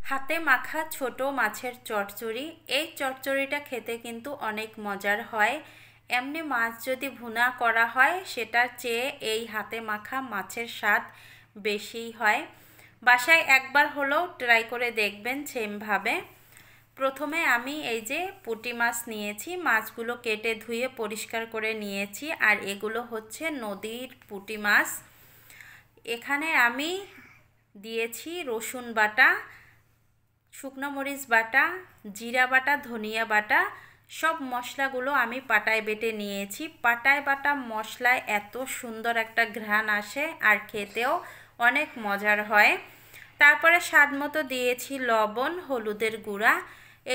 হাতে মাখা ছোট মাছের চচ্চড়ি। এই চচ্চড়িটা খেতে কিন্তু অনেক মজার হয়। এমনি মাছ যদি ভুনা করা হয় সেটার চেয়ে এই হাতে মাখা মাছের স্বাদ বেশিই হয়। বাসায় একবার হলেও ট্রাই করে দেখবেন সেমভাবে। প্রথমে আমি এই যে পুঁটি মাছ নিয়েছি, মাছগুলো কেটে ধুয়ে পরিষ্কার করে নিয়েছি। আর এগুলো হচ্ছে নদীর পুঁটি মাছ। এখানে আমি দিয়েছি রসুন বাটা, শুকনো মরিচ বাটা, জিরা বাটা, ধনিয়া বাটা, সব মশলাগুলো আমি পাটায় বেটে নিয়েছি। পাটায় বাটা মশলায় এত সুন্দর একটা ঘ্রাণ আসে আর খেতেও অনেক মজার হয়। তারপরে স্বাদ মতো দিয়েছি লবণ, হলুদের গুঁড়া।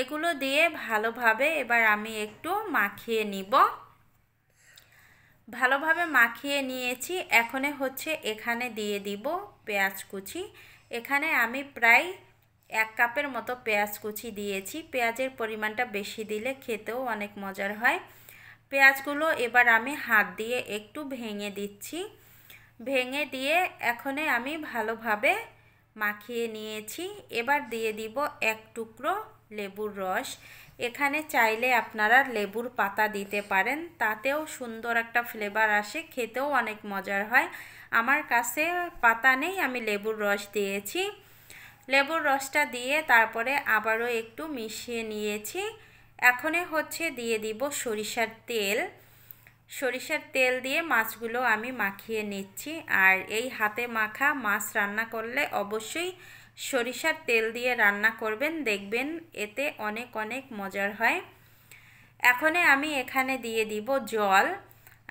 এগুলো দিয়ে ভালোভাবে এবার আমি একটু মাখিয়ে নিব। ভালোভাবে মাখিয়ে নিয়েছি। এখন হচ্ছে এখানে দিয়ে দিব পেঁয়াজ কুচি। এখানে আমি প্রায় 1 কাপের মতো পেঁয়াজ কুচি দিয়েছি। পেঁয়াজের পরিমাণটা বেশি দিলে খেতেও অনেক মজার হয়। পেঁয়াজগুলো এবার আমি হাত দিয়ে একটু ভেঙে দিচ্ছি। ভেঙে দিয়ে এখন আমি ভালোভাবে মাখিয়ে নিয়েছি। এবার দিয়ে দিব 1 টুকরো লেবুর রস। এখানে চাইলে আপনারা লেবুর পাতা দিতে পারেন, তাতেও সুন্দর একটা ফ্লেভার আসে, খেতেও অনেক মজার হয়। আমার কাছে পাতা নেই, আমি লেবুর রস দিয়েছি। লেবুর রসটা দিয়ে তারপরে আবারও একটু মিশিয়ে নিয়েছি। এখন হচ্ছে দিয়ে দিব সরিষার তেল। সরিষার তেল দিয়ে মাছগুলো আমি মাখিয়ে নিচ্ছি। আর এই হাতে মাখা মাছ রান্না করলে অবশ্যই সরিষার তেল দিয়ে রান্না করবেন, দেখবেন এতে অনেক অনেক মজার হয়। এখন আমি এখানে দিয়ে দিব জল।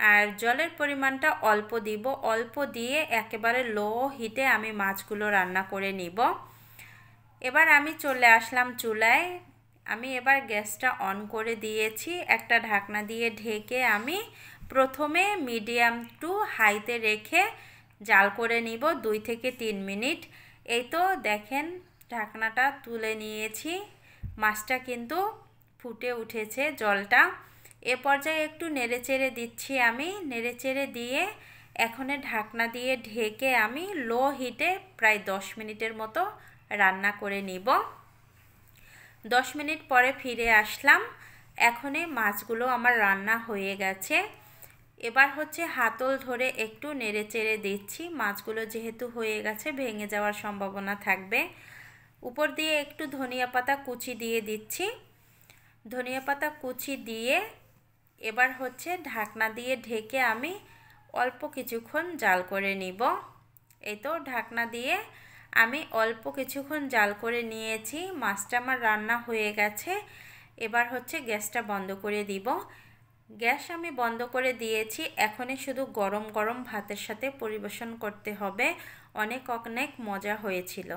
আর জলের পরিমাণটা অল্প দিব। অল্প দিয়ে একেবারে লো হিটে আমি মাছগুলো রান্না করে নিব। এবার আমি চলে আসলাম চুলায়। আমি এবার গ্যাসটা অন করে দিয়েছি। একটা ঢাকনা দিয়ে ঢেকে আমি প্রথমে মিডিয়াম টু হাইতে রেখে জাল করে নিব 2 থেকে 3 মিনিট। এই তো দেখেন ঢাকনাটা তুলে নিয়েছি। মাছটা কিন্তু ফুটে উঠেছে জলটা। এ পর্যায়ে একটু নেড়েচেড়ে দিচ্ছি আমি। নেড়েচেড়ে দিয়ে এখন ঢাকনা দিয়ে ঢেকে আমি লো হিটে প্রায় 10 মিনিটের মতো রান্না করে নিব। 10 মিনিট পরে ফিরে আসলাম। এখন মাছগুলো আমার রান্না হয়ে গেছে। এবার হচ্ছে হাতল ধরে একটু নেড়েচেড়ে দিচ্ছি। মাছগুলো যেহেতু হয়ে গেছে ভেঙে যাওয়ার সম্ভাবনা থাকবে। উপর দিয়ে একটু ধনিয়া পাতা কুচি দিয়ে দিচ্ছি। ধনিয়া পাতা কুচি দিয়ে এবার হচ্ছে ঢাকনা দিয়ে ঢেকে আমি অল্প কিছুক্ষণ জাল করে নিব। এই তো ঢাকনা দিয়ে আমি অল্প কিছুক্ষণ জাল করে নিয়েছি। মাছটা আমার রান্না হয়ে গেছে। এবার হচ্ছে গ্যাসটা বন্ধ করে দিব। গ্যাস আমি বন্ধ করে দিয়েছি। এখনই শুধু গরম গরম ভাতের সাথে পরিবেশন করতে হবে। অনেক অনেক মজা হয়েছিল।